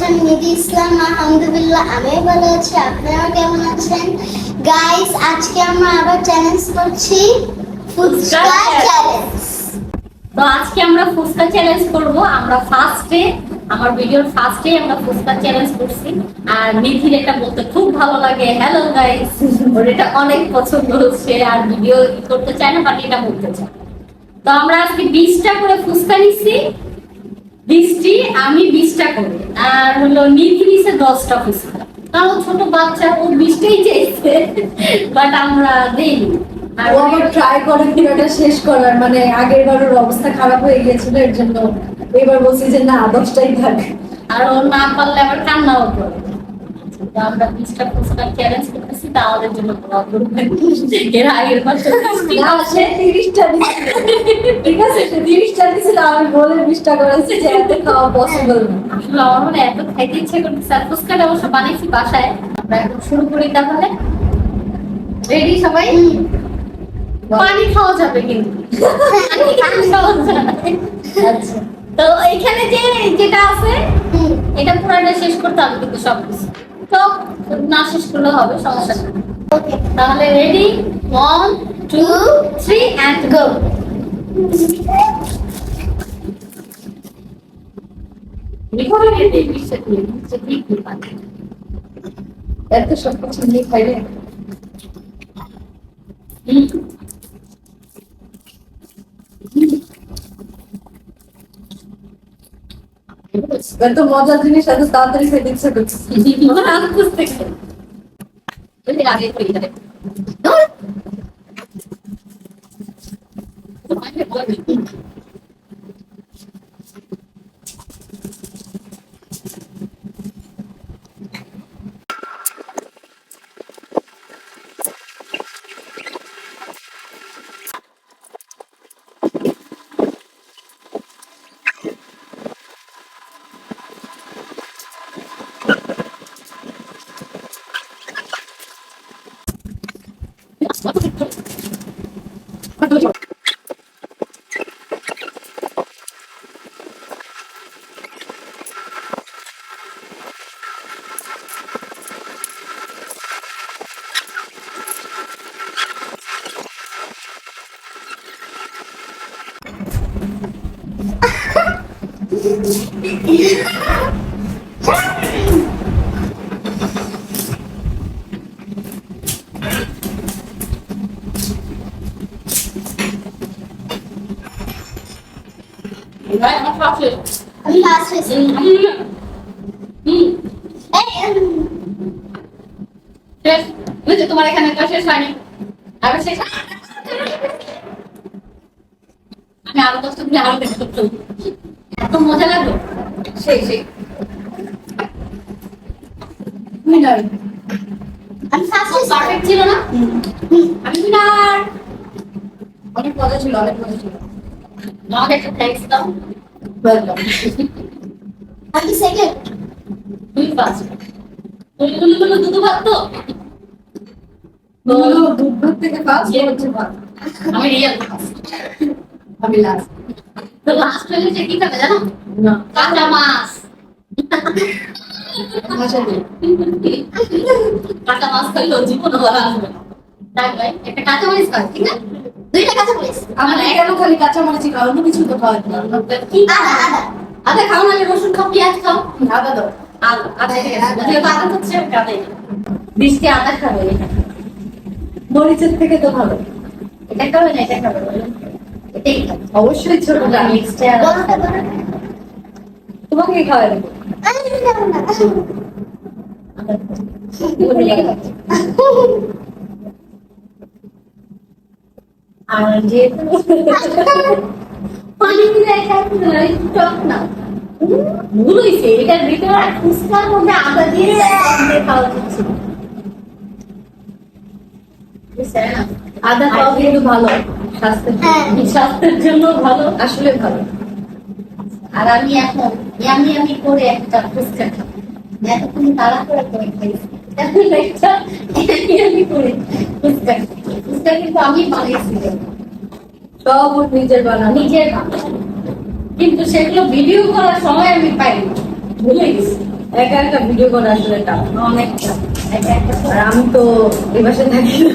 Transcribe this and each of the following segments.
আছেন? নিধি ইসলাম। আলহামদুলিল্লাহ আমি ভালো আছি, আপনারা কেমন আছেন? গাইস, আজকে আমরা আবার চ্যালেঞ্জ করছি, ফুচকা চ্যালেঞ্জ। তো আজকে আমরা ফুচকা চ্যালেঞ্জ করব। আমরা ফার্স্টে আমার ভিডিওর ফার্স্টে আমরা ফুচকা চ্যালেঞ্জ করছি। আর নিধির এটা বলতে খুব ভালো লাগে, হ্যালো গাইস। ওর এটা অনেক পছন্দ হচ্ছে, আর ভিডিও করতে চায় না, বাট এটা বলতে চায়। তো আমরা আজকে 20টা করে ফুচকা নিচ্ছি, 20টি, আমি 20টা করে, আর হলো নিধি নিছে 10টা ফুচকা। কারণ ছোট বাচ্চা, ও 20টাই চাইছে, বাট আমরা দেইনি। আর ও আবার ট্রাই করে পুরোটা শেষ করার, মানে আগের বারের অবস্থা খারাপ হয়ে গিয়েছিল, এর জন্য এবার বলছি যে না 10টাই থাক। আর ও না পারলে আবার কান্নাও করে। তো আমরা 20টা ফুচকা চ্যালেঞ্জ করতেছি, তা আমাদের জন্য দোয়া করবেন। এর আগের বছর না, সে 30টা দিছিল, ঠিক আছে, সে 30টা দিছিল, আমি বলে 20টা করেছি যে এত খাওয়া পসিবল না। আসলে আমার মনে এত খাইতে ইচ্ছে করতেছে। আর ফুচকাটা অবশ্য বানিয়েছি বাসায়। আমরা একদম শুরু করি তাহলে। রেডি সবাই? পানি খাওয়া যাবে কিন্তু, পানি খাওয়া যাবে। আচ্ছা, তো এখানে যেটা আছে এটা পুরাটা শেষ করতে হবে কিন্তু সবকিছু। তো না শেষ করলে হবে, সমস্যা নেই। ওকে, তাহলে রেডি, 1 2 3 and go. লিখোরে রেডি বিশ্বে কি পারে। এত সব কিছু নিয়ে খাইলে এত মজার জিনিস এত তাড়াতাড়ি খেতে ইচ্ছে করছে। আগে করি তাহলে। Right, I'm talking. আমি লাস্ট হয়েছি। শেষ। ওই যে তোমার এখানে তো শেষ হয়নি। আবার শেষ। আমি আরো 10টা দিলে আরো দেখতে পাচ্ছি। এত মজা লাগলো। সেই। উইনার। আমি ফার্স্ট হয়েছি। পারফেক্ট ছিল না? আমি উইনার। অনেক মজা ছিল, অনেক মজা ছিল। আমাকে একটা থ্যাঙ্কস দাও। ওয়েলকাম। আমি সেকেন্ড। তুই ফার্স্ট। দুধ ভাত তো? দুধ ভাত থেকে ফার্স্ট হচ্ছে ভাত। আমি রিয়েল ফার্স্ট। আমি লাস্ট। তো লাস্ট হলে যে কি খাবে জানো? না, কাঁচা মাছ। ভাষা নেই। কাঁচা মাছ খাইলেও জীবনে ভালো আসবে না। তাই ভাই, একটা কাঁচা মরিচ খাও, ঠিক না? 2টা কাঁচা মরিচ। আমাকে কেন খালি কাঁচা মরিচই খাও, অন্য কিছু তো খাওয়া যায় না। কি আদা আদা। আদা খাও, নাহলে রসুন খাও, পেঁয়াজ খাও। আদা দাও। আদা ঠিক আছে। যেহেতু আদা হচ্ছে কাঁদাই। 20টি আদা খাবে এটা। মরিচের থেকে তো ভালো। এটা খাবে না, এটা খাবে। এটাই খাবে। অবশ্যই ছোটটা। মিক্সড বড়টা বড়টা। তোমাকে খাওয়াই দেবো। আমি যাব না। আর যেহেতু পানি দিলে টক না, ভুল হয়েছে। এটার ভিতরে ফুচকার মধ্যে আদা দিয়ে খাওয়া যাচ্ছে। আদা খাওয়া কিন্তু ভালো স্বাস্থ্যের জন্য ভালো, আসলে ভালো। আর আমি এখন ইয়ামি করে একটা ফুচকা খাবো। এতক্ষণ তাড়াহুড়া করে খাইছি, এখন একটা ইয়ামি করে ফুচকা খাবো। ফুচকা কিন্তু আমি বানিয়েছিলাম, সব ওর নিজের বানানো। নিজের বানানো। কিন্তু সেগুলো ভিডিও করার সময় আমি পাইনি, ভুলে গেছি। একা একা ভিডিও করা আসলে টাফ। অনেক একা একা তো। আর আমি তো এই বাসায় থাকি না।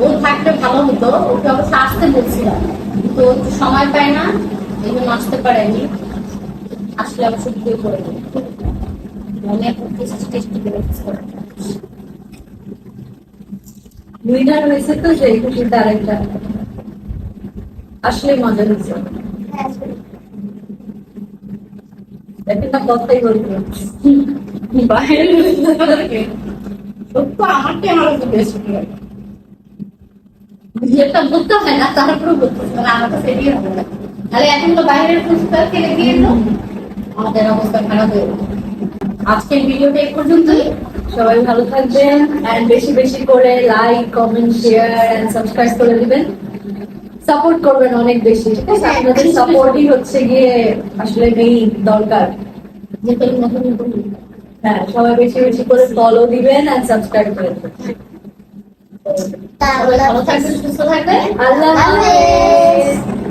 ও থাকলে ভালো হতো, ওকে অবশ্য আসতে বলছিলাম, কিন্তু ও একটু সময় পায় না, এই জন্য আসতে পারেনি। আসলে অবশ্য ভিডিও করে দেবো। মনে এখন টেস্টি করে উইনার হয়েছে তো সেই খুশিতে আরেকটা আসলে মজা হয়েছে। এখন না কথাই বলবো বাইরে সত্য আমারটাই আমার কাছে বেশি লাগে। যেটা বলতে হয় না তারপরে বলতে মানে আমার কাছে এটাই ভালো লাগে। তাহলে এখন তো বাইরের ফুচকা খেলে গিয়ে তো আমাদের অবস্থা খারাপ হয়ে গেল। আজকের ভিডিওটা এই পর্যন্তই। সবাই ভালো থাকবেন এন্ড বেশি বেশি করে like comment share and subscribe করে দিবেন, সাপোর্ট করবেন অনেক বেশি। ঠিক আছে, আপনাদের সাপোর্টই হচ্ছে গিয়ে আসলে মেইন দরকার। যেহেতু নতুন নতুন হ্যাঁ, সবাই বেশি বেশি করে ফলো দিবেন এন্ড সাবস্ক্রাইব করে দিবেন। তাহলে ভালো থাকবেন, সুস্থ থাকবেন। আল্লাহ হাফেজ।